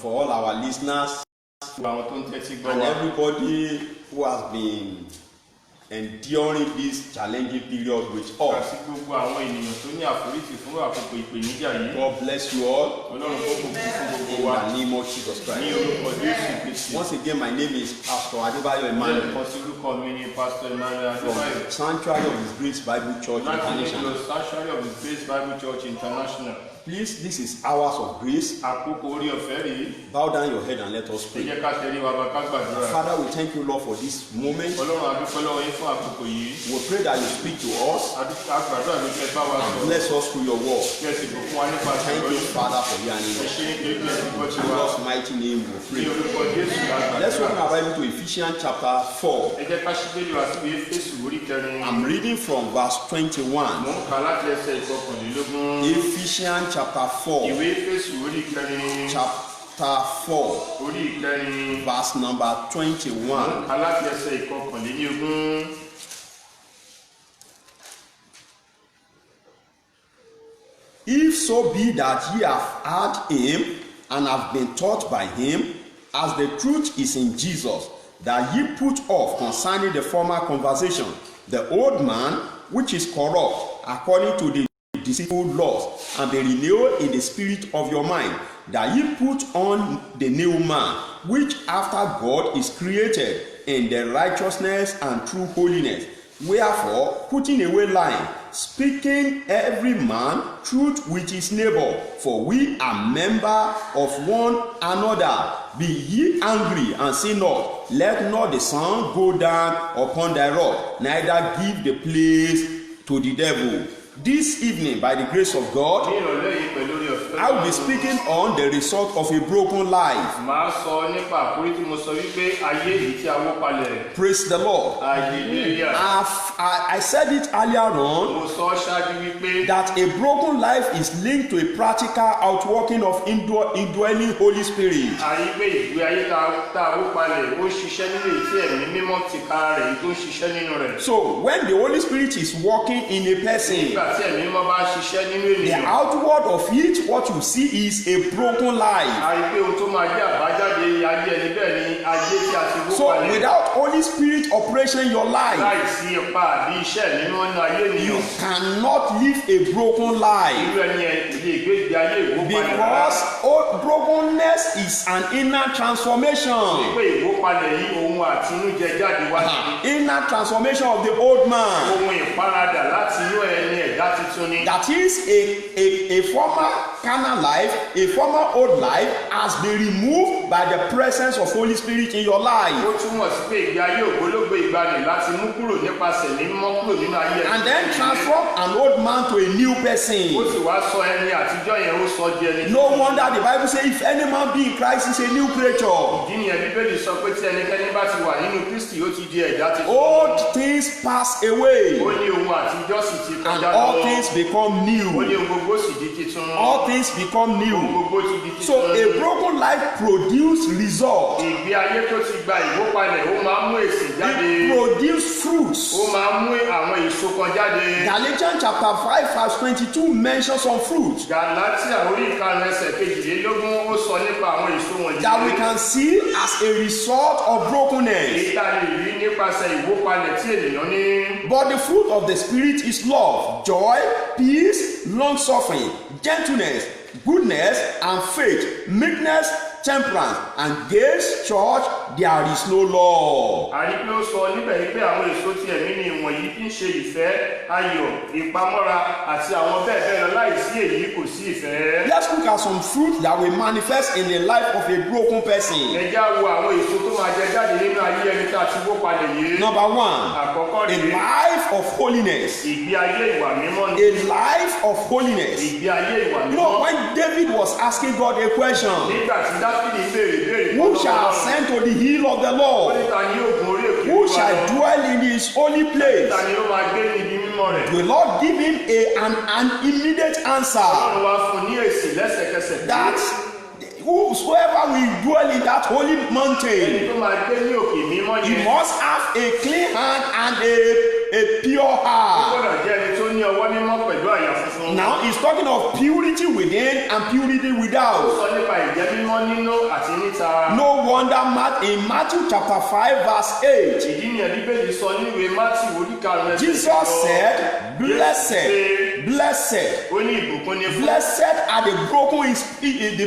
for all our listeners and everybody who has been enduring this challenging period with us. God bless you all. In the name of Jesus Christ. Once again, my name is Pastor Adebayo Emmanuel from Sanctuary of His Grace Bible Church International. Please, this is Hours of Grace. Bow down your head and let us pray. Father, we thank you, Lord, for this moment. We pray that you speak to us and bless us through your word. Thank you, Father, for hearing us. In Jesus' mighty name we pray. Let's open our Bible to Ephesians chapter 4. I'm reading from verse 21. Ephesians chapter 4. Chapter 4. Verse number 21. If so be that ye have heard him and have been taught by him, as the truth is in Jesus, that ye put off concerning the former conversation the old man which is corrupt according to the deceitful lusts, and be renewed in the spirit of your mind, that ye put on the new man, which after God is created in the righteousness and true holiness. Wherefore, putting away lying, speaking every man truth with his neighbor, for we are members of one another. Be ye angry and sin not. Let not the sun go down upon thy wrath, neither give the place to the devil. This evening, by the grace of God, I will be speaking on the result of a broken life. Praise the Lord. I said it earlier on that a broken life is linked to a practical outworking of indwelling Holy Spirit. So, when the Holy Spirit is working in a person, the outward of it, what you see is a broken life. So without Holy Spirit operation in your life, you cannot live a broken life, because brokenness is an inner transformation. Inner transformation of the old man. That is a former carnal life, a former old life has been removed by the presence of Holy Spirit in your life. And then transform an old man to a new person. No wonder the Bible says, if any man be in Christ, is a new creature. Old things pass away, and all things become new. All things become new. So a broken life produces results. It produces fruits. Galatians chapter 5 verse 22 mentions some fruits that we can see as a result of brokenness. But the fruit of the Spirit is love, joy, peace, long-suffering, gentleness, goodness, and faith, meekness, temperance, and against church there is no law. Let's look at some fruit that will manifest in the life of a broken person. Number one, a life of holiness. A life of holiness. You know, when David was asking God a question, who shall ascend to the hill of the Lord? Who shall dwell in his holy place? The Lord give him an immediate answer that whosoever will dwell in that holy mountain, he must have a clean hand and a pure heart. Now he's talking of purity within and purity Ó without. sọ nípa ìjẹ́ mímọ́ nínú àti níta. No wonder in Matthew chapter 5 verse 8, Ìdí ni Bíbélì sọ ní ìwé Mátì orí karùn-ún ẹsẹ̀ Jesus said, blessed, blessed, ó ní ìbùkún ni fún. blessed are the broken in spirit,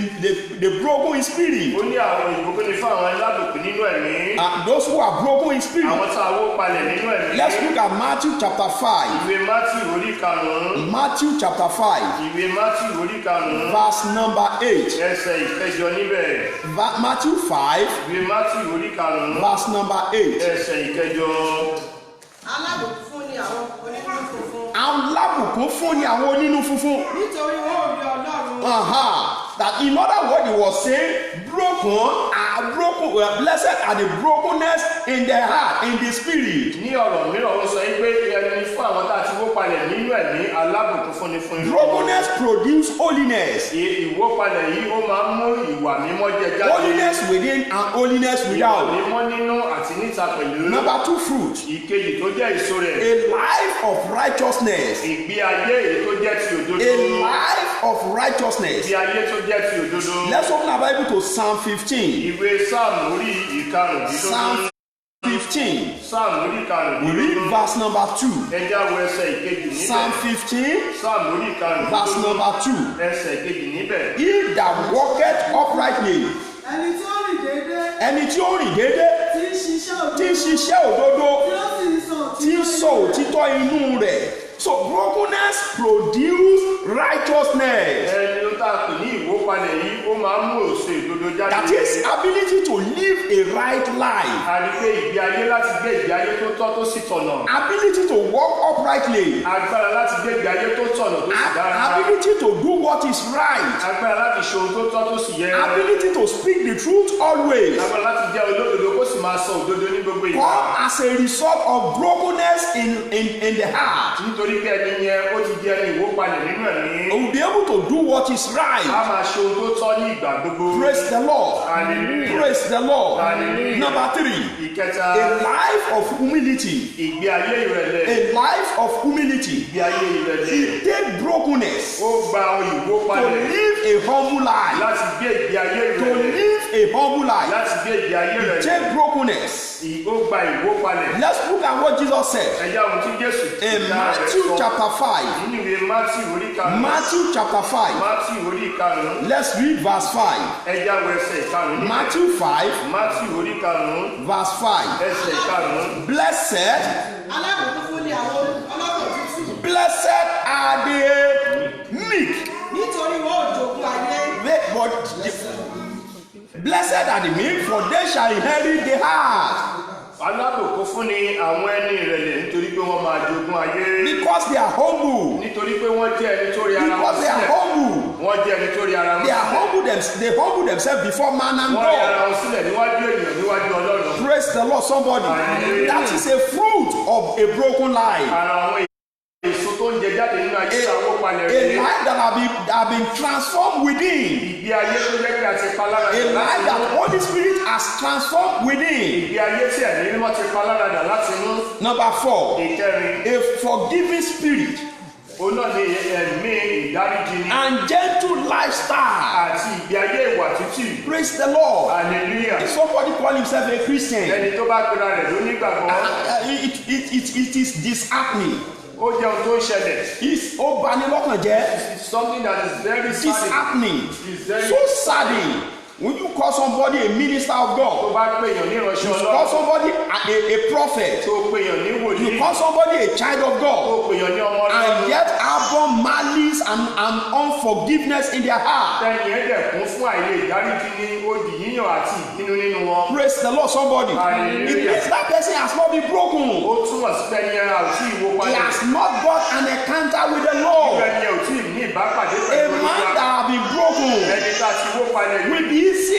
the broken in spirit. Ó ní àwọn ìbùkún ni fún àwọn alábùkún nínú ẹ̀mí. Those who are broken in spirit. Àwọn tá a wó palẹ̀ nínú ẹ̀mí. Let's look at Matthew chapter 5. Ìwé Mátì orí karùn-ún. Matthew chapter 5, Ìwé Mátì orí karùn-ún. verse number 8. Ẹsẹ̀ ìkẹjọ níbẹ̀. Matthew 5, Ìwé Mátì orí karùn-ún. verse number 8. Ẹsẹ̀ ìkẹjọ. Alábùkún fún ni àwọn onínú funfun. Alábùkún fún ni àwọn onínú funfun. Nítorí wọn ò rí Ọlọ́run. That in other words, he was saying, blessed are the brokenness in the heart, in the spirit. Ní ọ̀rọ̀ mìíràn ó sọ pé ẹni fún àwọn tá a ti wó palẹ̀ nínú ẹ̀mí alábùkún fún ni fún inú. Brokenness produce holiness. Ìwópalẹ̀ yìí ó máa ń mú ìwà mímọ́ jẹ jáde. Holiness within and holiness Ìwà without. mímọ́ nínú àti níta pẹ̀lú. Number 2 fruit. Ìkejì tó jẹ́ èso rẹ̀. A life of righteousness. Ìgbé ayé èyí tó jẹ́ ti òdodo. A life of righteousness. Ìgbé ayé tó jẹ́ ti òdodo. Let's open our Bible to Psalm 15. Ìwé Sáàmù orí ìkarùndínlógún. Psalm 15. Sáàmù orí We ìkarùndínlógún. read verse number 2. Ẹja wo ẹsẹ̀ ìkejì níbẹ̀. Psalm 15, Sáàmù orí ìkarùndínlógún. verse number 2. Ẹsẹ̀ ìkejì níbẹ̀. He that walketh uprightly. Ẹni tí ó rìn déédéé. Ẹni tí ó rìn déédé, Tí ń ṣiṣẹ́ òdodo. tí ń ṣiṣẹ́ òdodo, Tí ó sì ń sọ tí ń sọ òtítọ́ inú rẹ̀. So brokenness produce righteousness. Ẹni tó tá a pè ní ìwópalẹ̀ yìí ó máa ń mú òṣè ìdodo jáde. That is ability to live a right life. A rí pé ìgbé ayé láti gbé ìgbé ayé tó tọ́ tó sì tọ̀nà. Ability to walk uprightly. Agbára láti gbé ìgbé ayé tó tọ̀nà tó sì dára. Ability to do what is right. Agbára láti ṣe ohun tó tọ́ tó sì yẹ. Ability to speak the truth always. Agbára láti jẹ́ olódodo kó sì máa sọ òdodo ní gbogbo ìgbà. Come as a result of brokenness in the heart. Nítorí pé ẹni yẹn ó ti di ẹni ìwópalẹ̀ nínú ẹ̀mí. Will be able to do what is A right. máa ṣe ohun tó tọ́ ní ìgbà gbogbo. Praise the Lord. Hallelujah. Praise the Lord. Hallelujah. Number 3, Ìkẹta, a life of humility. ìgbé ayé ìrẹ̀lẹ̀. A life of humility. Ìgbé ayé ìrẹ̀lẹ̀. He take brokenness Ó gba to ìwópalẹ̀ live a humble life. láti gbé ìgbé ayé To ìrẹ̀lẹ̀. live a humble life. Láti gbé ìgbé ayé He ìrẹ̀lẹ̀. take brokenness. Ó gba ìwópalẹ̀. Let's look at what Jesus said Ẹja ohun tí Jésù ti in dá rẹ̀ Matthew sọ. chapter 5. Nínú ìwé Mátì orí karùn-ún. Matthew chapter 5. Mátì orí karùn-ún. Let's read verse 5. Ẹja wo ẹsẹ̀ ìkarùn-ún. níbẹ̀. Matthew 5, Mátì orí karùn-ún. verse 5. Ẹsẹ̀ ìkarùn-ún. Blessed, Alábùkún fún ni àwọn ọlọ́kàn tútù. blessed are the meek. Nítorí wọn ò jogún ayé. Blessed are the meek, for they shall inherit the earth. Alábùkún fún ni àwọn ẹni ìrẹ̀lẹ̀ nítorí pé wọ́n máa jogún ayé. Because they are humble. Nítorí pé wọ́n jẹ́ ẹni tó rí ara wọn Because they are sílẹ̀. humble. Wọ́n jẹ́ ẹni tó rí ara wọn They are sílẹ̀. humble they humble themselves before man and Wọ́n rí ara God. wọn sílẹ̀ níwájú ènìyàn níwájú Ọlọ́run. Praise the Lord, somebody. Hallelujah. That is a fruit of a broken life. Ara àwọn èso tó ń jẹ jáde nínú ayé àwọn palẹ̀ A rẹ̀. life that have been transformed within. Ìgbé ayé tó jẹ́ pé a ti pa lára A dà life láti that inú. the Holy Spirit has transformed within. Ìgbé ayé tí ẹ̀mí mímọ́ ti pa lára dà láti inú. Number 4, Ìkẹrin, a forgiving spirit òun náà ni ẹ̀mí ìdáríjì ni and gentle lifestyle. àti ìgbé ayé ìwà tútù. Praise the Lord. Hallelujah. Somebody call himself a Christian. Ẹni tó bá pera rẹ̀ ló nígbàgbọ́. It is disheartening. Ó jẹ́ ohun tó ń ṣẹlẹ̀. Ó bani lọ́kàn jẹ́. It's something that is very sad. Disheartening. It's very So saddening. When you call somebody a minister of Tó God, bá pèèyàn ní ìránṣẹ́ you call Ọlọ́run. somebody a prophet, Tó pèèyàn ní you wòlíì. call somebody a child of Tó God, pèèyàn ní ọmọ and Ọlọ́run. yet harbor malice and unforgiveness in their heart. Tẹ́ni ẹ̀ dẹ̀ kún fún àìlè ìdáríjì ní odi yíyàn àti ìbínú nínú wọn. Praise the Lord, somebody. Hallelujah. It means that person has not been broken. Ó túmọ̀ sí pé ẹni ẹran ò tí ì wó He padà. has not got an encounter with the Lord. Ẹni ẹ̀ ò tí ì ní ìbápàdé A pẹ̀lú man Olúwa. that has been broken. Ẹni tá a ti wó padà yìí. Will be easy.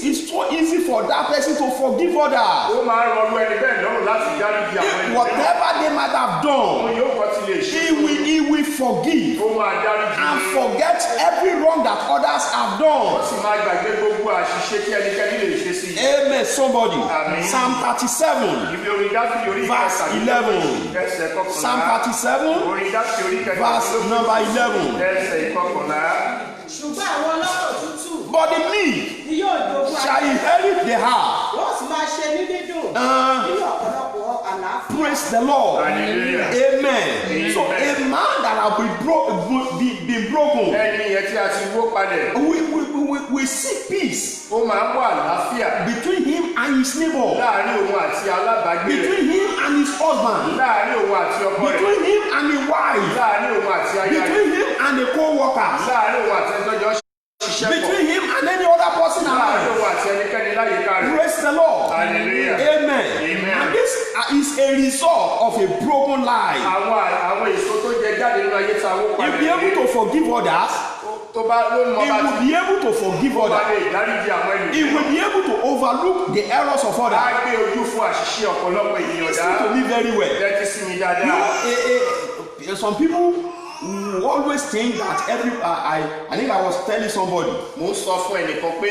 It's so easy for that person to forgive others. Ó máa ń rọrùn ẹni bẹ́ẹ̀ lọ́rùn láti dáríjì àwọn ẹni bẹ́ẹ̀. Whatever they might have Òun done, yóò kọ́ ti lè ṣe. he will forgive Ó máa dáríjì. and forget every wrong that others have Ó done. sì máa gbàgbé gbogbo àṣìṣe ṣe kí ẹnikẹ́ni lè ṣe sí i. Amen, somebody. Amen. Psalm 37, Ibi orin Dáfídì orí verse 11. ẹsẹ̀ Psalm kọkànlá. 37, Orin Dáfídì orí verse number 11. ẹsẹ̀ kọkànlá. ṣùgbọ́n àwọn ọlọ́rọ̀ tútù But the meek ni yóò jogún shall ayé. inherit the earth. Wọ́n sì máa ṣe ní dídùn Ah. nínú ọ̀pọ̀lọpọ̀ àlàáfíà. Praise the Lord. Hallelujah. Amen. So a man that have been broken, Ẹni yẹn tí a ti wó palẹ̀, we seek peace ó máa ń wà àlàáfíà between him and his neighbor, láàrin òun àti alábàágbé rẹ̀, between him and his husband, láàrin òun àti ọkọ rẹ̀, between him and his wife, láàrin òun àti aya rẹ̀, between him and the co-workers, láàrin òun àti ẹjọ́jọ́ ṣiṣẹ́ pọ̀, between him and any other person láàrin around. òun àti ẹnikẹ́ni láyìíká rẹ̀. Praise the Lord. Hallelujah. Amen. Amen. And this is a result of a broken life. Àwọn èso tó jẹ jáde nínú ayé tá a wó He'll be palẹ̀ able to forgive others. tó bá ló ń mọ He bá will be able to forgive bá others. lè dáríjì àwọn He ènìyàn. will be able to overlook the errors of Á others. gbé ojú fún àṣìṣe ọ̀pọ̀lọpọ̀ ènìyàn dá. Listen to me very well. Tẹ́tí sí mi You dáadáa. know, some people who always think that I think I was telling somebody, Mo ń sọ fún ẹnìkan pé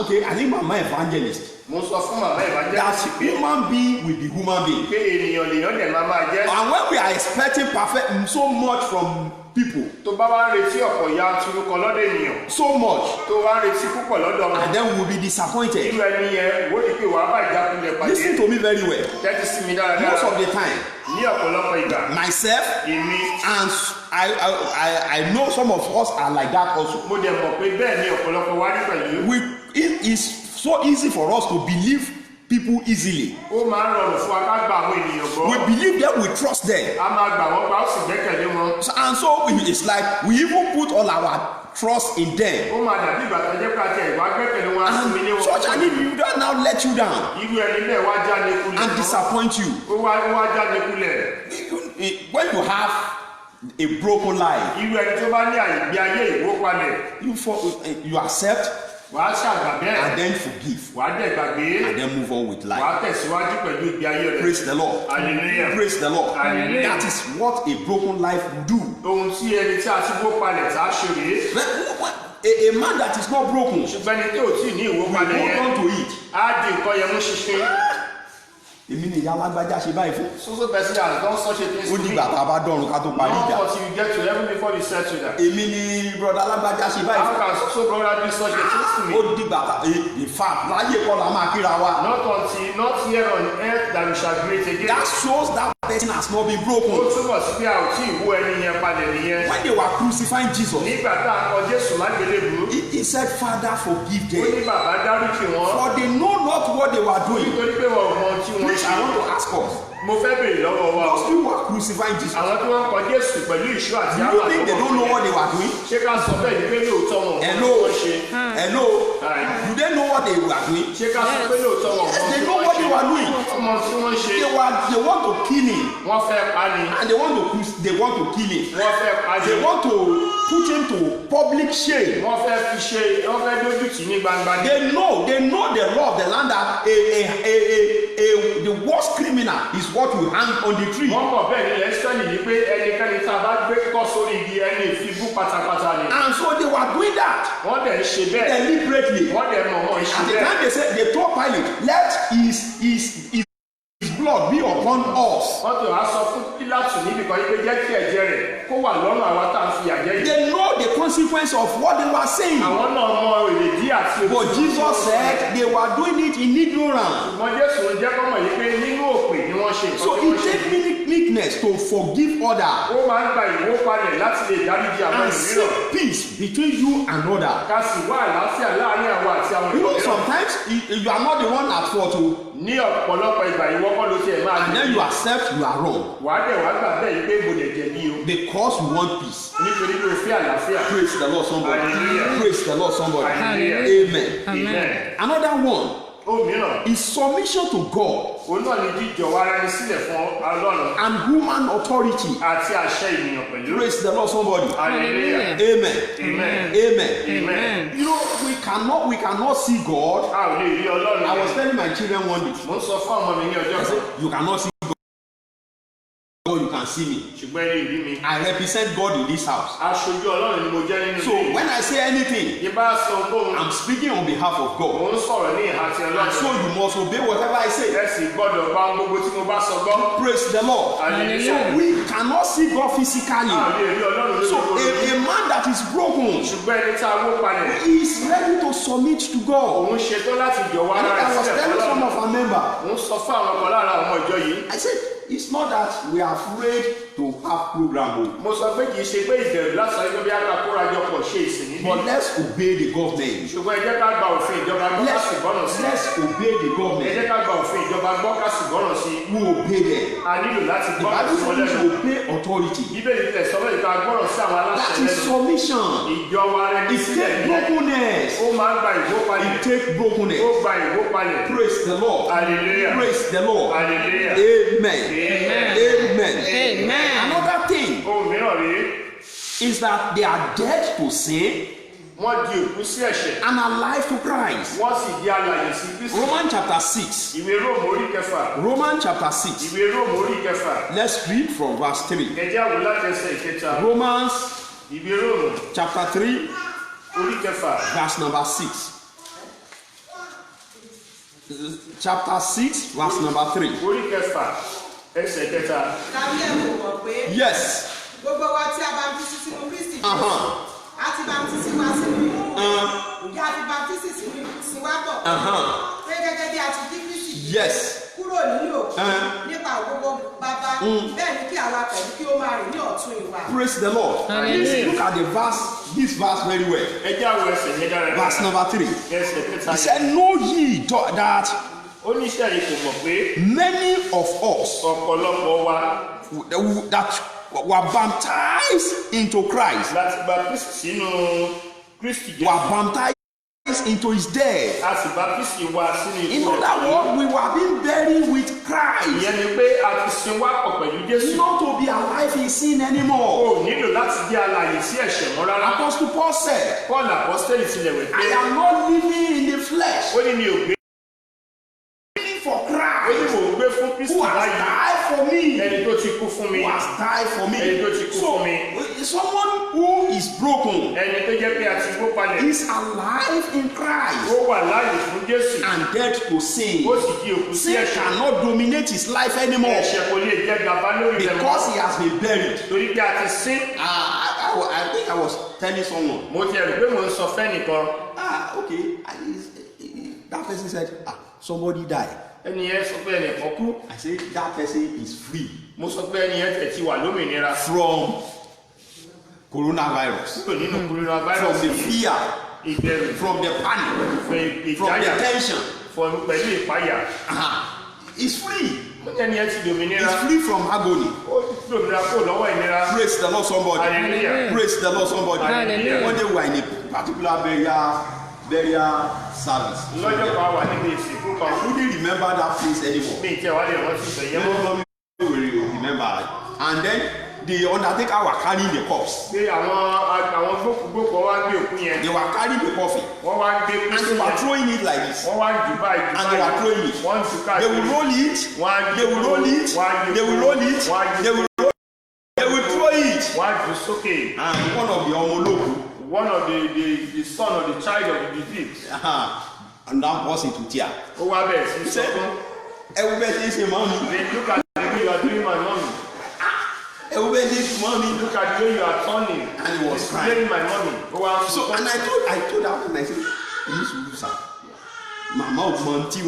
okay, I think my evangelist, mo ń sọ fún màmá that evangelist pé human being will be human being. pé ènìyàn lèèyàn dẹ̀ máa jẹ́. And when we are expecting perfect so much from people, Tó bá wá ń retí ọ̀pọ̀ yanturu kan lọ́dọ̀ ènìyàn, so much, tó wá ń retí púpọ̀ lọ́dọ̀ wọn. and then we will be disappointed. Irú ẹni yẹn wò ní pé wàá bá ìjákulẹ̀ pàdé. Listen to me very well. Tẹ́tí sí mi Most dáadáa. of the time, Ní ọ̀pọ̀lọpọ̀ ìgbà, myself èmi and I know some of us are like that also. mo dẹ̀ mọ̀ pé bẹ́ẹ̀ ni ọ̀pọ̀lọpọ̀ wá rí pẹ̀lú. It is so easy for us to believe people easily. Ó máa ń rọrùn fún wa ká gba àwọn ènìyàn gbọ́. We believe them, we trust them. A máa gbà wọ́n gbà ó sì gbẹ́kẹ̀lé wọn. And so it's like we even put all our trust in them. Ó máa dàbí ìgbà tó jẹ́ pé àti ẹ̀wá gbẹ́kẹ̀lé wọn á sinmi lé And wọn. such an individual now let you down Irú ẹni bẹ́ẹ̀ wá jáde kulẹ̀. and disappoint you. Ó wá jáde kulẹ̀. When you have a broken life, Irú ẹni tó bá ní àìgbé ayé ìwópalẹ̀, you accept wàá ṣàgbà bẹ́ẹ̀, and then forgive wàá dẹ̀ gbàgbé, and then move on with life. wàá tẹ̀síwájú pẹ̀lú ìgbé ayé rẹ̀. Praise the Lord. Hallelujah. Praise the Lord. Hallelujah. That is what a broken life will do. Ohun tí ẹni tí a ti wó palẹ̀ tá a ṣe rèé. A man that is not broken will Ṣùgbọ́n ẹni tí ò tí ì ní ìwópalẹ̀ hold yẹn, on to it. á di nǹkan yẹn mú ṣinṣin. Èmi ni ìyá alágbájá ṣe báyìí fún. So person has done such a thing Ó to me. dìgbà tá a bá dọ̀run ká tó parí Not ìjà. until you get to heaven before you settle that. Èmi ni broda alágbájá ṣe báyìí How fún. can so brother do such a thing to me? Ó dìgbà tá in fact láyé kọ́ la máa kíra wa. Not here on earth that we shall greet again. That shows that person has not been Ó broken. túbọ̀ sí pé a ò tí ì wó ẹni yẹn palẹ̀ nìyẹn. When they were crucifying Jesus, Nígbà tá a kọ Jésù lágbélébùú, he said, Father, forgive ó ní them, bàbá dáríjì wọn. for they know not what they were doing. Nítorí pé wọn ò mọ ohun tí wọ́n Please, ṣe. I want to ask us. Mo fẹ́ béèrè lọ́wọ́ wa. Those people were crucifying Jesus. Àwọn tí wọ́n kọ Jésù pẹ̀lú ìṣó àti Do you think they don't know what they were doing? Ṣé ká sọ bẹ́ẹ̀ ni pé lóòótọ́ wọn ò mọ Hello? ohun tí wọ́n ṣe? Hello? Aye. Do they know what they were doing? Ṣé ká sọ pé lóòótọ́ wọn ò mọ Yes, ohun they tí know wọ́n what ṣe? they were doing. Wọ́n mọ ohun tí wọ́n ṣe. They want to kill him, Wọ́n fẹ́ pa ni. and they want to kill him. Wọ́n fẹ́ pa ni. They want to put him to public shame. Wọ́n fẹ́ fi ṣe, wọ́n fẹ́ dójú tì ní gbangba ni. They know the law of the land that the worst criminal is what will hang on the tree. Wọ́n mọ̀ bẹ́ẹ̀ ni lẹ́sítẹ́nì yìí pé ẹnikẹ́ni tá a bá gbé kọ́ sórí igi ẹni ìfibú pátápátá ni. And so they were doing that Wọ́n dẹ̀ ń ṣe bẹ́ẹ̀. deliberately. Wọ́n dẹ̀ mọ̀ wọ́n ṣe At the bẹ́ẹ̀. time they told Pilate, let his blood be upon us. Wọ́n tó wá sọ fún Pílátù níbi kan yìí pé jẹ́ kí ẹ̀jẹ̀ rẹ̀ kó wà lọ́rùn àwa tá a fi àjẹ́ yìí. They know the consequence of what they were saying. Àwọn náà mọ èrèdí àti òkú. But Jesus said they were doing it in ignorance. Ṣùgbọ́n Jésù ń jẹ́ kọ́mọ̀ yìí pé nínú òpè ni wọ́n ṣe So nǹkan tí wọ́n it ṣe. takes meekness to forgive others Ó máa ń gba ìwópalẹ̀ láti lè dáríjì àwọn and ìmíràn. seek peace between you and others. Ká sì wá àlàáfíà láàárín àwa àti àwọn You know, ìmíràn. sometimes you are not the one at fault, oh, Ní ọ̀pọ̀lọpọ̀ ìgbà ìwọ kọ́ ló tiẹ̀ máa and then you accept you are wrong wàá dẹ̀ wá gbà bẹ́ẹ̀ yìí pé mo lè jẹ̀bi o. because you want peace. Nítorí pé o fẹ́ àlàáfíà. Praise the Lord, somebody. Hallelujah. Praise the Lord, somebody. Hallelujah. Amen. Amen. Another one Òmíràn, is submission to God òun náà ni jíjọ̀wọ́ ara ẹni sílẹ̀ fún Ọlọ́run and human authority. àti àṣẹ ènìyàn pẹ̀lú. Praise the Lord, somebody. Hallelujah. Amen. Amen. Amen. Amen. You know, we cannot see God. A ò lè rí Ọlọ́run. I was telling my children one day, Mo ń sọ fún ọmọ mi ní ọjọ́ I kan. said, you cannot see God, you can see me. ṣùgbọ́n ẹni rí mi. I represent God in this house. Aṣojú Ọlọ́run ni mo jẹ́ nínú So when I say anything, Ìbá sọ ohun I'm speaking on behalf of God. mò ń sọ̀rọ̀ ní ìhà ti And Ọlọ́run. so you must obey whatever I say. Ẹ sì gbọ́dọ̀ bá ohun gbogbo tí mo bá sọ gbọ́. Praise the Lord. Hallelujah. So we cannot see God physically. A lè rí Ọlọ́run So lójú. a man that is broken Ṣùgbọ́n ẹni tá a wó palẹ̀, is ready to submit to God. òun ṣetán láti jọ̀wọ́ I ara rẹ̀ was sílẹ̀ telling some fọlọ́run. of our members, Òun sọ fún àwọn kan lára àwọn ìjọ yìí. I said, it's not that we are afraid to have program, Mo sọ pé kì í ṣe pé ìbẹ̀rù lásán ẹgbẹ́ bí a kórajọpọ̀ ṣe ìsìn níbí. but let's obey the government. Ṣùgbọ́n ẹ jẹ́ ká gba òfin ìjọba gbọ́ ká sì gbọ́ràn sí. Let's obey the Ẹ government. jẹ́ ká gba òfin ìjọba gbọ́ ká sì gbọ́ràn sí. We obey them. A nílò láti The gbọ́ràn Bible sí wọn says we lẹ́nu. should obey authority. Bíbélì tẹ̀ sọ bẹ́ẹ̀ ká gbọ́ràn sí àwọn That aláṣẹ is lẹ́nu. submission. Ìjọba rẹ̀ ní It sílẹ̀ takes nílẹ̀. brokenness. Ó máa ń gba ìwópalẹ̀. It takes Ó brokenness. gba ìwópalẹ̀. Praise the Lord. Hallelujah. Praise the Lord. Hallelujah. Amen. Amen. Amen. Another thing Ohun mìíràn rèé, is that they are dead to sin wọ́n di òkú sí ẹ̀ṣẹ̀. and alive to Christ. Wọ́n sì di alààyè sí Kristi. Romans chapter 6. Ìwé Róòmù orí kẹfà. Romans chapter 6. Ìwé Róòmù orí kẹfà. Let's read from verse 3. Ẹ jẹ́ àwò láti ẹsẹ̀ ìkẹta. Romans Ìwé Róòmù chapter 3, orí kẹfà. verse number 6. Chapter 6, verse number 3. Orí kẹfà ẹsẹ̀ kẹta. tàbí ẹ kò mọ̀ pé Yes. gbogbo wa tí a baptisi sínú Kristi Uh-huh. a ti baptisi wá sínú ikú ǹjẹ́ a fi baptisi sínú ikú sí wá bọ̀ pé gẹ́gẹ́ bí a ti bí Kristi Yes. kúrò nínú òkú nípa gbogbo bàbá bẹ́ẹ̀ ni kí àwa pẹ̀lú kí ó máa rìn ní ọ̀tún ìwà. Praise the Lord. Hallelujah. Look at the verse, this verse very well. Ẹ jẹ́ àwò ẹsẹ̀ yẹn dára. Verse number 3. Ẹsẹ̀ kẹta. He said, know ye that Ó ní iṣẹ́ yìí kò mọ̀ pé many of us ọ̀pọ̀lọpọ̀ wa that were baptized into Christ láti gba Kristi sínú Kristi were Jésù. baptized into his death. A sì bá Kristi wá sínú In ikú other rẹ̀. words, we were being buried with Christ, Ìyẹn ni pé a ti sin wá pọ̀ pẹ̀lú Jésù. not to be alive in sin anymore. O nílò láti jẹ́ alààyè sí ẹ̀ṣẹ̀ mọ́ rárá. Apostle Paul said, Paul apostoli tilẹ̀ wẹ̀ I pé am not living in the flesh, ó ní mi ò gbé. living for Ó ní Christ, mò ń gbé fún Kristi who has báyìí. died for me. Ẹni tó ti kú fún mi. Who has died for me. Ẹni tó ti kú So, fún mi. someone who is broken Ẹni tó jẹ́ pé a ti gbó palẹ̀. is alive in Christ Ó wà láàyè fún Jésù. and dead to sin. Ó sì di òkú sí Sin ẹ̀ṣẹ̀. cannot dominate his life anymore Ẹ̀ṣẹ̀ kò lè jẹ́ gàba lórí rẹ̀ because mọ́. he has been buried. Torí pé a ti sin. I think I was telling someone, Mo ti ẹ̀rù pé mò ń sọ fẹ́nìkan. okay, that person said, somebody died. Ẹni yẹn sọ pé ẹnìkan kú. I said, that person is free Mo sọ pé ẹni yẹn tẹ̀ ti wà lómìnira. from coronavirus, Kúrò nínú kúrò from virus the yìí. fear, Ìbẹ̀rù. from the panic, Fún from the ìjáyà. tension. Pẹ̀lú ìpáyà. He's free. Ẹni yẹn ti dòmìnira. He's free from agony. Ó ti dòmìnira kó lọ́wọ́ ìnira. Praise the Lord, somebody. Hallelujah. Praise the Lord, somebody. Hallelujah. One day we were in a particular burial service. Lọ́jọ́ kan wà níbi ìsìnkú kan. I couldn't remember that place anymore. Mi ìtẹ̀ wá lè rántí ìfẹ̀yẹ́ mọ́. Nobody will remember. And then the undertaker were carrying the corpse. Pé àwọn gbókùgbókù wá gbé òkú yẹn. They were carrying the coffin. Wọ́n wá gbé And Kristi they were yẹn. throwing it like this. Wọ́n wá jù báyìí jù And they were báyìí. throwing it. Wọ́n jù They will káàkiri. roll it. Wọ́n á They will roll it. Wọ́n á They will roll it. Wọ́n á They will roll it. They will throw it. Wọ́n á jù sókè. And one of the omoloku, One of the son of the child of the deceased. and that was into tear. Ó wá bẹ̀rẹ̀ sí sọ́kún. Everybody say, mommy. They look at the way you are doing my mommy. Everybody say, mommy. Look at the way you are turning. And he was Displaying my mommy. Ó wá ń So, sọ́kún. and I told that person, I said, you should do something. Màmá ò mọ tí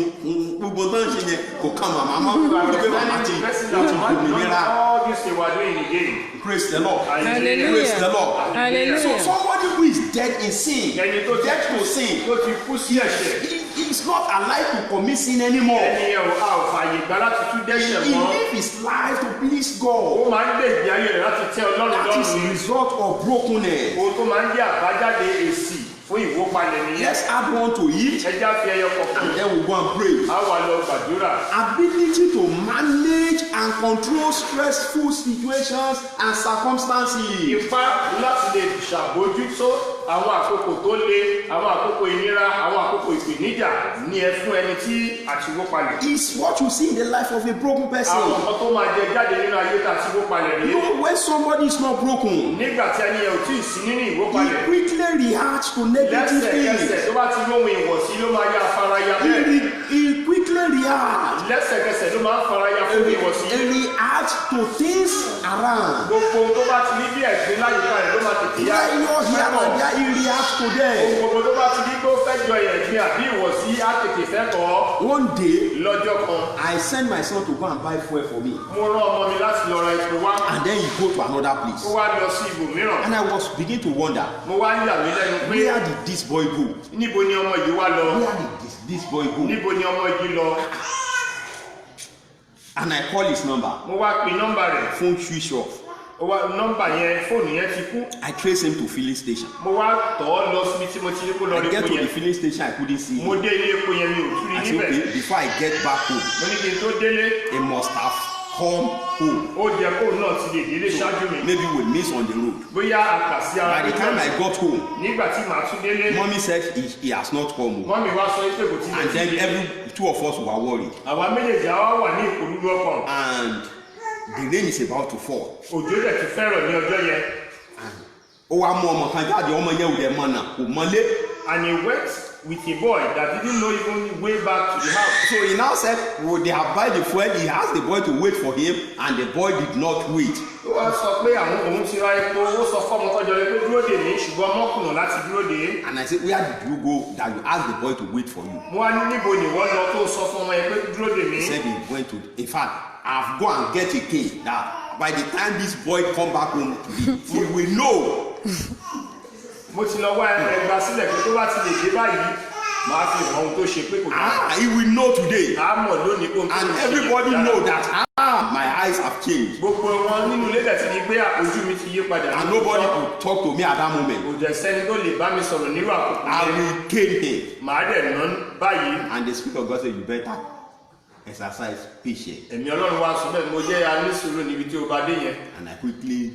gbogbo náà ṣe yẹn kò kàn màmá mọ́ pé màmá ti gbòmìnira. All this they were doing again. Praise the Lord. Hallelujah. Praise the Lord. Hallelujah. So somebody who is dead in sin, Ẹni tó ti dead to sin, tó ti kú sí ẹ̀ṣẹ̀. he is not alive to commit sin anymore. Ẹni yẹn a ò fààyè gbà láti tún dẹ́ṣẹ̀ He mọ́. live his life to please Ó God. máa ń gbé ìgbé ayé rẹ̀ láti tẹ́ Ọlọ́run That is the lọ́rùn. result of brokenness. Ohun tó máa ń jẹ́ àbájáde èsì fún ìwópalẹ̀ nìyẹn. Let's add one to it, Ẹ já fi ẹyọ kọ̀ọ̀kan. and then we go and pray. A wà lọ gbàdúrà. Ability to manage and control stressful situations and circumstances. Ipá láti lè ṣàbójútó àwọn àkókò tó le, àwọn àkókò ìnira, àwọn àkókò ìpèníjà ní ẹ fún ẹni tí àtiwó palẹ̀. It's what you see in the life of a broken person. Àwọn nǹkan tó máa jẹ jáde nínú ayé tá àtiwó palẹ̀ rèé. You know, when somebody is not broken, Nígbà tí ẹni yẹn ò tí ì sí nínú ìwó he palẹ̀. quickly reacts to negative Lẹ́sẹ̀kẹsẹ̀ things. tó bá ti lóhun ìwọ̀sí ló máa yá faraya bẹ́ẹ̀. He quickly reacts. Lẹ́sẹ̀kẹsẹ̀ ló máa ń faraya fún ìwọ̀sí. He reacts to things around. Gbogbo ohun tó bá ti ní bí ẹ̀gbin láyìíká rẹ̀ ló máa tètè yá. When you're here and there, he reacts to them. Gbogbo tó bá ti ní pé ó fẹ́ jọ ẹ̀gbin àbí ìwọ̀sí á tètè fẹ́ kọ́. One day, Lọ́jọ́ kan, I sent my son to go and buy fuel for me. mo rán ọmọ mi láti lọ ra epo wá. And then he go to another place. Ó wá lọ sí ibòmíràn. And I was beginning to wonder, Mo wá ń yà mí lẹ́nu pé where did this boy go? níbo ni ọmọ yìí wá lọ? Where did this boy go? Níbo ni ọmọ yìí lọ? And I call his number. Mo wá pe nọ́mbà rẹ̀. Phone switch off. Ó wá nọ́mbà yẹn, fóònù yẹn ti kú. I trace him to filling station. Mo wá tọ̀ ọ́ lọ síbi tí mo ti ní kó lọ I rí get epo to the yẹn. filling station, I couldn't see Mo him. dé ilé epo yẹn mi ò tún rí I said, níbẹ̀. okay, before I get back home, Mo ní kí n tó délé, he must have come home. ó jẹ kóun náà ti lè délé ṣáájú mi. Maybe we miss on the road. Bóyá àkàsí ara By the time I got home, nígbà tí màá tún délé, mommy said he has not come home. mọ́mì wá sọ pé kò tí And then two of us were worried. àwa méjèèjì àwa wà ní ìpolúlú ọkàn. And the rain is about to fall. Òjò rẹ̀ ti fẹ́ràn ní ọjọ́ yẹn. Ó wá mú ọmọ kan jáde, ọmọ yẹn ò dẹ̀ mọ̀nà, kò mọ́lé. And he went with a boy that didn't know even way back to the house. So he now said, well, they have buy the fuel. He asked the boy to wait for him, and the boy did not wait. Ó wá sọ pé àwọn òun ti ra epo, ó sọ fọ́mọ tọ́jọ́ rẹ̀ pé dúró dè mí, ṣùgbọ́n ọmọ kùnà láti dúró dè é. And I said, where did you go that you asked the boy to wait for you? Mo wá ní níbo ni wọ́n lọ tó sọ fún ọmọ yẹn pé dúró dè mí. He said he went to, in fact, I've gone and get a key that by the time this boy come back home today, he will know. Mo ti lọ wá ẹgbàá sílẹ̀ pé tó bá ti lè dé báyìí, màá fi hàn ohun tó ṣe pé kò dá. He will know today. A mọ̀ lónìí kó n tó And ṣe everybody dára. know that, my eyes have changed. Gbogbo wọn nínú ilé tẹ̀ ti di pé ojú mi ti yí padà. And nobody could talk to me at that moment. Kò jẹ́ sẹ́ni tó lè bá mi sọ̀rọ̀ nírú àkókò I yẹn. will came here. Màá dẹ̀ ná báyìí. And the Spirit of God said, you better exercise patience. Ẹ̀mí Ọlọ́run wá sọ bẹ́ẹ̀ mo jẹ́ anísùúrù níbi tí o bá dé yẹn. And I quickly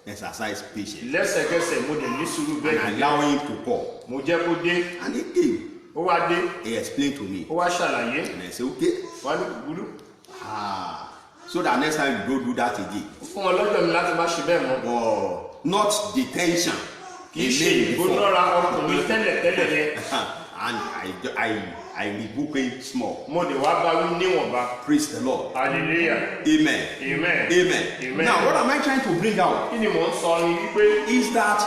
exercise patience. Lẹ́sẹ̀kẹsẹ̀ mo dẹ̀ ní sùúrù bẹ́ẹ̀. And allow him to call. Mo jẹ́ kó dé. And he came. Ó wá dé. He explained to me. Ó wá ṣàlàyé. And I said, okay. Wá ní kúkúrú. So that next time you don't do that again. Fún wọn lọ́jọ́ mi láti má ṣe bẹ́ẹ̀ mọ́. Or not the tension. Kì í ṣe ìgbónára ọkùnrin tẹ́lẹ̀tẹ́lẹ̀ yẹn. And I rebuke him small. Mo lè wá bá wí níwọ̀nba. Praise the Lord. Hallelujah. Amen. Amen. Amen. Amen. Now, what am I trying to bring out? Kí ni mò ń sọ ni wípé Is that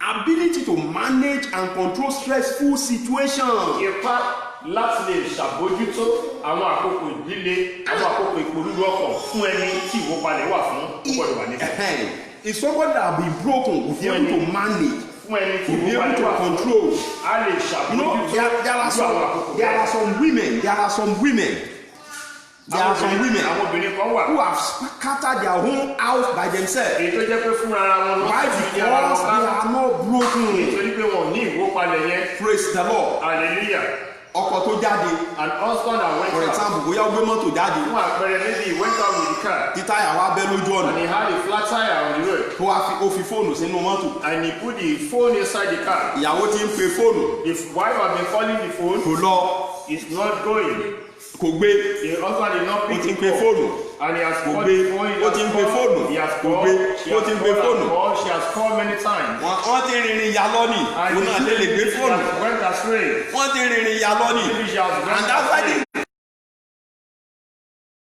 ability to manage and control stressful situations. ipá láti lè ṣàbójútó àwọn àkókò ìdílé, àwọn àkókò ìpolúlu ọkàn fún ẹni tí ìwópalẹ̀ wà fún ó gbọ́dọ̀ wà nífẹ̀ẹ́. If somebody that have been broken will be able to manage, Fún ẹni tí will be able ìwópalẹ̀ to wà fún control. a lè You know, ṣàbójútó there are irú àwọn àkókò some women, àwọn obìnrin kan wà who have scattered their own house by themselves. èyí tó jẹ́ pé fúnra ara wọn ló Why? ti Because di ara wọn they ká are not broken. nítorí pé wọn ò ní ìwópalẹ̀ yẹn. Praise the Lord. Hallelujah. Ọkọ tó jáde, An husband that went for out. example, bóyá ó gbé mọ́tò jáde, Fún àpẹẹrẹ maybe he went out with the car tí táyà wá bẹ́ lójú ọ̀nà, and he had a flat tire on the road tó wá ó fi fóònù sínú mọ́tò. and he put the phone inside the car. Ìyàwó ti ń pe fóònù, The wife had been calling the phone. kò lọ, It's not going. kò gbé, The husband did not ó pick ti ń the pe phone. fóònù, And he has kò called gbé, the phone. He ó has ti ń pe called. fóònù, He has kò called. gbé, She ó has ti ń pe called fóònù. and called. She has called many times. Wọ́n ti rìnrìn ya lọ́nì, òun náà lè gbé fóònù. She went astray. Wọ́n ti rìnrìn ya lọ́nì. Maybe she has And went that's why astray.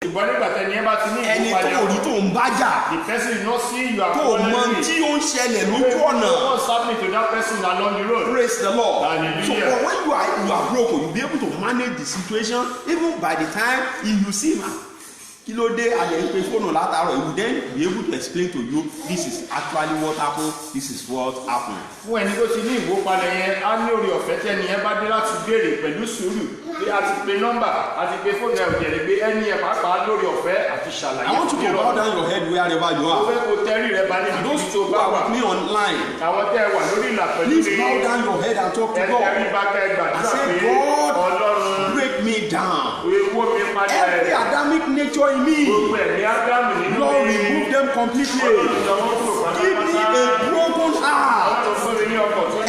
Ṣùgbọ́n nígbà tẹ́ni ẹ bá ti ní ẹni tó rí tó ń bá jà, the person is not seeing you are tó mọ tí ó ń ṣẹlẹ̀ lójú ọ̀nà. What's happening to that person along the road? Praise the Lord. Hallelujah. So but when you are broken, you'll be able to manage the situation even by the time you see him. Kí ló dé ayẹ̀ ìpè fóònù látàárọ̀, you will then be able to explain to you this is actually what happened, this is what happened. Fún ẹni tó ti ní ìwópalẹ̀ yẹn á ní orí ọ̀fẹ́ tí ẹni yẹn bá dé láti béèrè pẹ̀lú sùúrù pé a ti pe nọ́mbà a ti pe fóònù ẹ̀ òjẹ̀rẹ̀ pé ẹni yẹn pàápàá lórí ọ̀fẹ́ àti ṣàlàyé I want you to bow down your head wherever you Ó are. fẹ́ kó tẹ́rì rẹ bá níbi Those tí tó who bá are wà. with me online, Àwọn tẹ́ ẹ wà lórí ìlà pẹ̀lú please mi. bow down your head and talk to Ẹ tẹ́rí God. bá kẹ́ I gbàdúrà say, pé God, Ọlọ́run break me down. ewó mi padà Every ẹ̀. Adamic nature in Gbogbo me, ẹ̀mí Ádámù nínú Lord, mi. remove them completely. Give me a broken heart. Ọlọ́run fún mi ní ọkọ̀ tó ní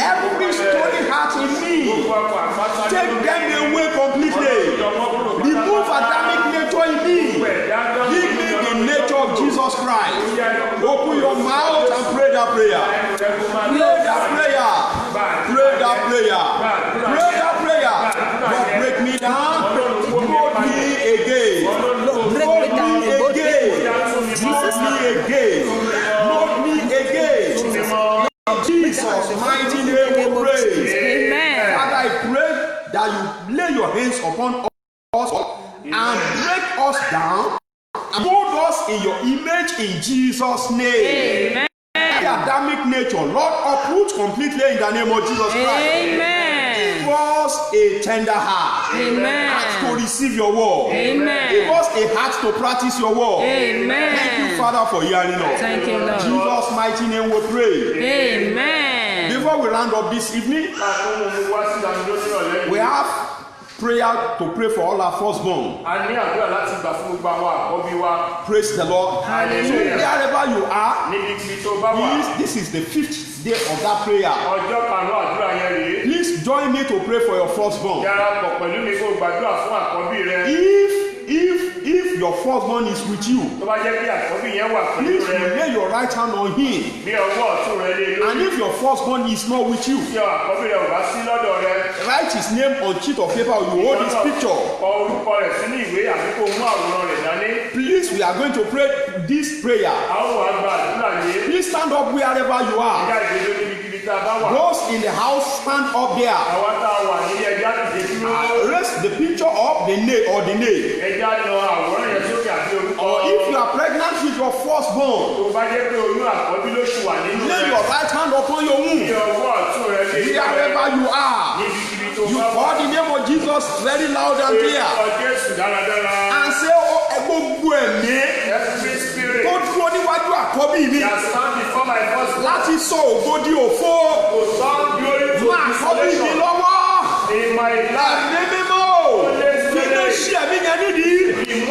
Christ. Open your mouth and pray that prayer. Pray that prayer. Pray that prayer. Pray that prayer. Lord, break me down. Mold me again. Mold me again. Mold me again. Mold me again. Jesus' mighty name we pray. Amen. Father, I pray that you lay your hands upon us and break us down and mold us in your image in Jesus' name. Amen. The Adamic nature, Lord, uproot completely in the name of Jesus Christ. Amen. Give us a tender heart. Amen. Heart to receive your word. Amen. Give us a heart to practice your word. Amen. Thank you, Father, for hearing us. Thank you, Lord. Jesus' mighty name we pray. Amen. Before we round up this evening, we have prayer to pray for all our firstborn. Praise the Lord. Hallelujah. So wherever you are, please, this is the 5th day of that prayer. Please join me to pray for your firstborn. If your firstborn is with you, please lay your right hand on him. And if your firstborn is not with you, write his name on sheet of paper. You hold his picture. Please, we are going to pray this prayer. Please stand up wherever you are. Those in the house, stand up there. Raise the picture up, the name or the name. Or if you are pregnant with your firstborn, lay your right hand upon your womb. Wherever you are, you call the name of Jesus very loud and clear. And say, oh, gbogbo ẹ̀mí tó dúró níwájú àkọ́bí mi láti sọ ògo di òfo fún àkọ́bí mi lọ́wọ́. Ẹ̀mí mímọ́ kí ló ṣe ẹ̀mí yẹn nídìí?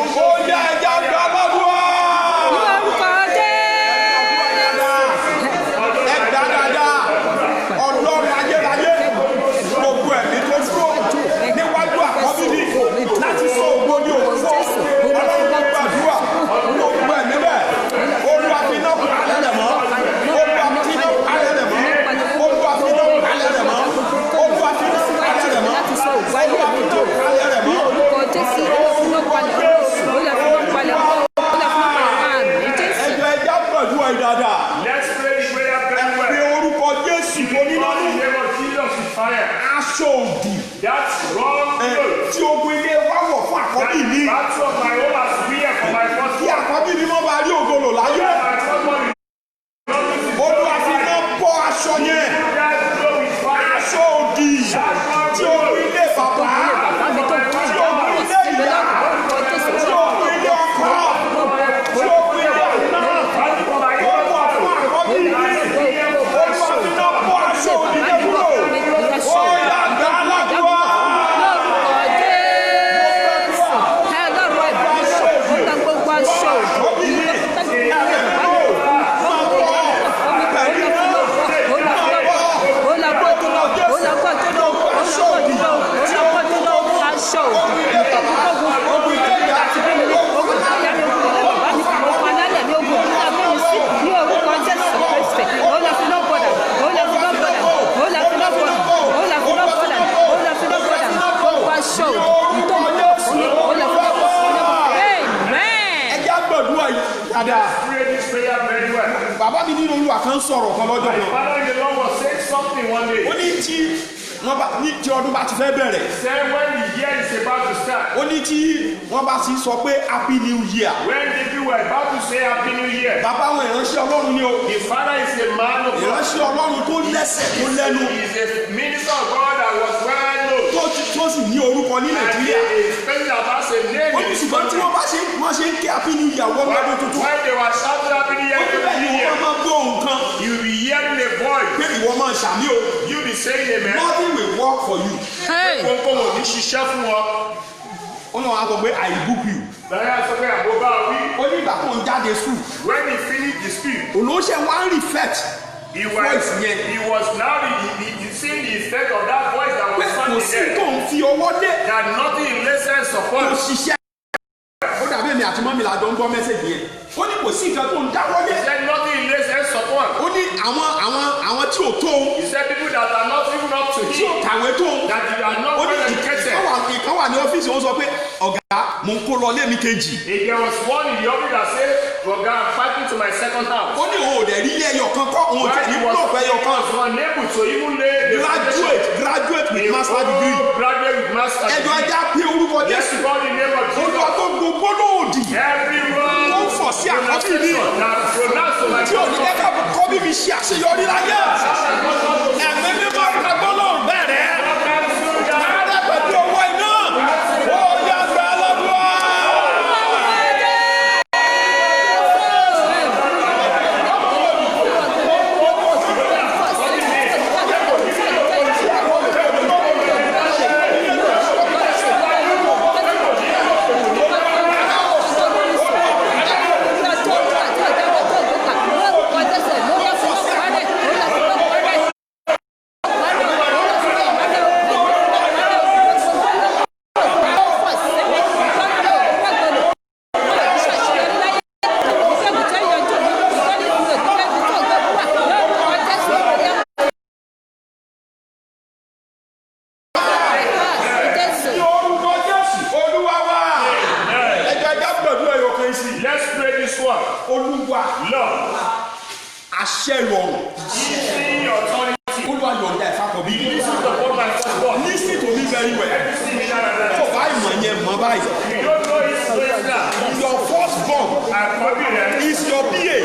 Ó yẹ ẹja gba lọ́dún. Lórúkọ Ẹgbàá dáadáa, Ọlọ́run ayérayé, gbogbo ẹ̀mí tó dúró níwájú àkọ́bí mi láti sọ ògo di òfo. Ọlọ́run gbàdúrà gbogbo ẹ̀mí bẹ́ẹ̀. Olúwa fi iná palẹ̀ rẹ̀ mọ́. Olúwa fi iná palẹ̀ rẹ̀ mọ́. Olúwa fi iná palẹ̀ rẹ̀ mọ́. Olúwa fi iná palẹ̀ rẹ̀ mọ́. láti sọ ògbà ilé mi jò Olúwa fi iná palẹ̀ rẹ̀ ní mọ́. orúkọ Jésù ó lè fi iná palẹ̀ mọ́ ó lè fi iná palẹ̀ mọ́ ó lè fi iná palẹ̀ mọ́ àmì Jésù. Ẹjọ́ ẹja gbàdúrà yìí dáadáa. Ẹ pe orúkọ Jésù onínàánú. Aṣọ òdì tí ogun ilé wa wọ̀ fún àkọ́bí mi. Kí àkọ́bí mi mọ́ bá rí ògolo láyé. Olúwa fi iná bọ́ aṣọ yẹn. Aṣọ òdì tí ogun ilé bàbá. Tí ogun ilé ìyá. Tí ogun ilé ọkọ. Tí ogun ilé àná. Olúwa fún àkọ́bí mi. Olúwa fi iná bọ́ aṣọ òdì yẹn kúrò. Ó yá gbà ládùúgbò. Lórúkọ Jésù ẹ lọ́rọ̀ ìbùkún ó ta gbogbo aṣọ òdì ilé Ẹja gbàdúrà yìí dáadáa. Bàbá mi nínú Olúwa kan sọ̀rọ̀ kan lọ́jọ́ kan. Ó ní tí wọ́n bá ní tí ọdún bá ti fẹ́ bẹ̀rẹ̀. Ó ní tí wọ́n bá ti sọ pé happy new year. Bàbá àwọn ìránṣẹ́ Ọlọ́run ni o. Ìránṣẹ́ Ọlọ́run tó lẹ́sẹ̀ tó lẹ́nu. Tó sì ní orúkọ ní Nàìjíríà. Ó ní ṣùgbọ́n tí wọ́n ṣe ń kí happy new year wọ́n lọ́dún tuntun. Ó ní bẹ́ẹ̀ ni wọ́n máa gbọ́ nǹkan. Pé ìwọ máa ṣàmì o. Nothing will work for you. Ó náà wá sọ pé I book you. Ó ní ìgbà tó ń jáde school. When he finished the speech, Olóṣè wá ń reflect. he was now seeing the effect of that voice that was Kò sounding sí there. tó ń fi ọwọ́ dé. That nothing in less sense Kò support. ṣiṣẹ́. Ó dàbí èmi àti mọ́mí làjọ ń gbọ́ mẹ́sẹ̀gì yẹn. ó ní kò sí nǹkan tó ń dáwọ́lé. He said nothing he lays hands upon. ó ní àwọn tí ò tó He said people that are not even up to tí ò him, kàwé tó that you are not ó ní well educated. ìkan wà ní ọ́fíìsì wọn sọ pé ọ̀gá mò ń kó lọ lé mi kejì. If there was one in the office that said, well, God, I'm fighting to my second house. ó ní òun ò dẹ̀ rí ilé ẹyọ kan kọ́ òun ò tẹ̀ ní búlọ̀kù ẹyọ kan. was unable to even lay the graduate with master degree. Graduate with master ẹjọ́ degree. ajá pé orúkọ Yes, Jésù. God, in the name of olúwa Jesus. tó gbogbo lóòdì. Everyone ó fọ̀ sí àkọ́bí mi. that pronounce to my tí ò ní jẹ́ ká kọ́bí mi ṣe àṣeyọrí láyé. ẹ̀mí mímọ́ ìgbàgbọ́lọ̀ bẹ̀rẹ̀. ààrẹ pẹ̀lú owó iná. ó yá gbà lọ́dún. Let's pray this one. olúwa Lord, àṣẹ ìrọ̀rùn. give me authority. olúwa yọ̀ǹda ẹ̀fà kọ̀bí. This is the word my first word. listen to me very well. Listen to me now. tó bá ìmọ̀ yẹn mọ̀ báyìí. You don't know his place now. your first born Àkọ́bí rẹ̀. is your PA.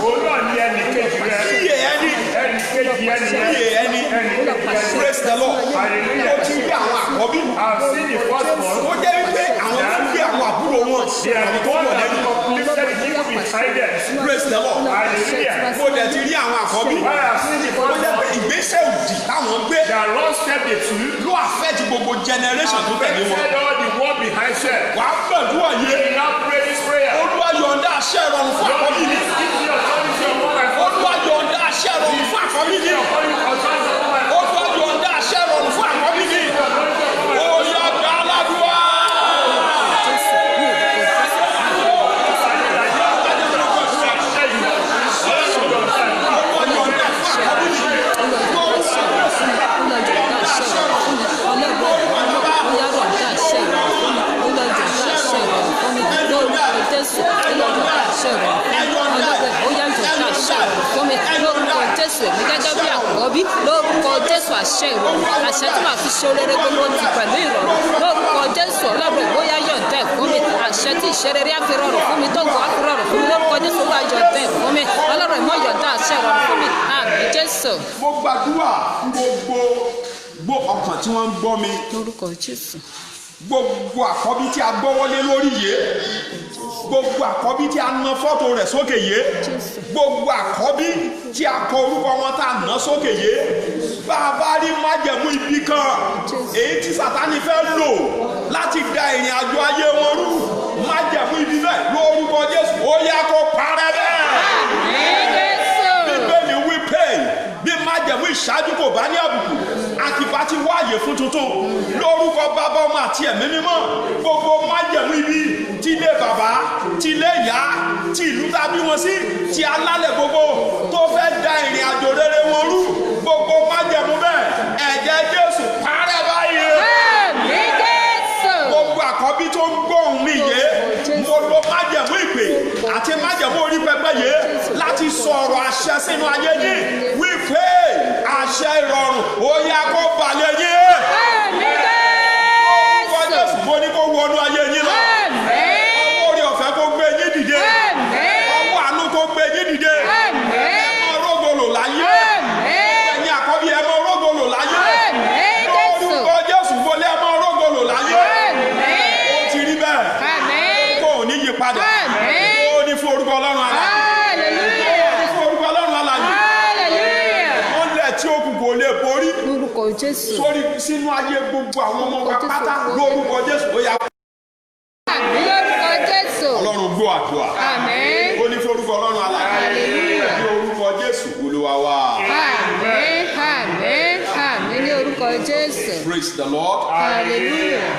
Òun náà ní ẹnì kejì rẹ̀. PA ẹni. Ẹnì kejì ẹnì PA yẹn. ẹni. Ẹnì kejì ẹnì. praise the Lord. Hallelujah. ó ti rí àwọn àkọ́bí. I've seen the first one. ó jẹ́ wípé àwọn tó gbé àwọn àbúrò wọn. They are the one that completed the people behind them. praise the Lord. Hallelujah. mo dẹ̀ ti rí àwọn àkọ́bí. I have seen the ó first jẹ́ pé one. ìgbésẹ̀ òdì táwọn gbé They are wrong step they took. ló affect gbogbo generation tó tẹ̀lé wọn. Said all the word behind them. wàá gbàdúrà yé. You now pray this prayer. olúwa yọ̀ǹda àṣẹ ìrọ̀rùn fún Lord, àkọ́bí mi. give me authority upon my first olúwa yọ̀ǹda àṣẹ ìrọ̀rùn fún àkọ́bí mi. authority upon my olúwa yọ̀ǹda àṣẹ ìrọ̀rùn fún àkọ́bí mi. ó yá gbà ládùúgbà. lórúkọ Jésù àṣẹ ìrọ̀rùn àṣẹ tí màá fi ṣe oréré gbogbo ti pẹ̀lú ìrọ̀rùn lórúkọ Jésù ọlọ́run bóyá yọ̀ǹda ẹ̀ fún mi àṣẹ tí ìṣerere á fi rọrùn fún mi tó gbọ́ á fi rọrùn fún mi lórúkọ Jésù wá yọ̀ǹda ẹ̀ fún mi ọlọ́run ìmọ̀ yọ̀ǹda àṣẹ ìrọ̀rùn fún mi àmì Jésù. mo gbàdúrà gbogbo ọkàn tí wọ́n ń gbọ́ mi lórúkọ Jésù. gbogbo àkọ́bí tí a gbọ́wọ́lé lórí yìí gbogbo àkọ́bí tí a na fọ́tò rẹ̀ sókè yìí gbogbo àkọ́bí tí a kọ orúkọ wọn tá a ná sókè yìí bá a bá rí májẹ̀mú ibi kan èyí tí Sátánì fẹ́ lò láti da ìrìn àjò ayé wọn rú májẹ̀mú ibi bẹ́ẹ̀ lórúkọ Jésù ó yá kó parẹ́ bẹ́ẹ̀. Bíbélì wí pé bí májẹ̀mú ìṣáájú kò bá ní àbùkù àkìbá ti wáyé fún tuntun lórúkọ bàbá ọmọ àti ẹ̀mí mímọ́ gbogbo májẹ̀mú ibi ti ilé bàbá ti ilé ìyá ti ìlú tàbí wọn sí ti alálẹ̀ gbogbo tó fẹ́ da ìrìn àjò rere wọn rú gbogbo májẹ̀mú bẹ́ẹ̀ ẹ̀jẹ̀ Jésù parẹ́ báyìí. Gbogbo àkọ́bí tó ń gbóhùn mi yé mo lo májẹ̀mú ìpè àti májẹ̀mú orí pẹpẹ yé láti sọ̀rọ̀ àṣẹ sínú ayé yìí wípé àṣẹ ìrọ̀rùn ó yá kó balẹ̀ yín. Orúkọ Jésù mo ní kó wọnú ayé yín lọ. Ọwọ́ orí ọ̀fẹ́ kó gbé yín dìde. Ọwọ́ àánú kó gbé yín dìde. Ẹ mọ rógolò láyé. Ẹ̀yin àkọ́bí ẹ mọ rógolò láyé. Orúkọ Jésù mo lé ẹ mọ rógolò láyé. Ó ti rí bẹ́ẹ̀. Kó o ní yí padà. Ó ní fún orúkọ Ọlọ́run alààyè. Ó ní fún orúkọ Ọlọ́run alààyè. Wọ́n lẹ̀ tí òkùnkùn ò lè borí. lórúkọ Jésù. Sórí sínú ayé gbogbo àwọn ọmọ wa pátá lórúkọ Jésù ó yá. àmín lórúkọ Jésù. Ọlọ́run gbọ́ àdúrà. àmín. Ó ní fún orúkọ Ọlọ́run alààyè. Ní orúkọ Jésù Olúwa wa. àmín àmín àmín ní orúkọ Jésù. Praise the Lord. hallelujah.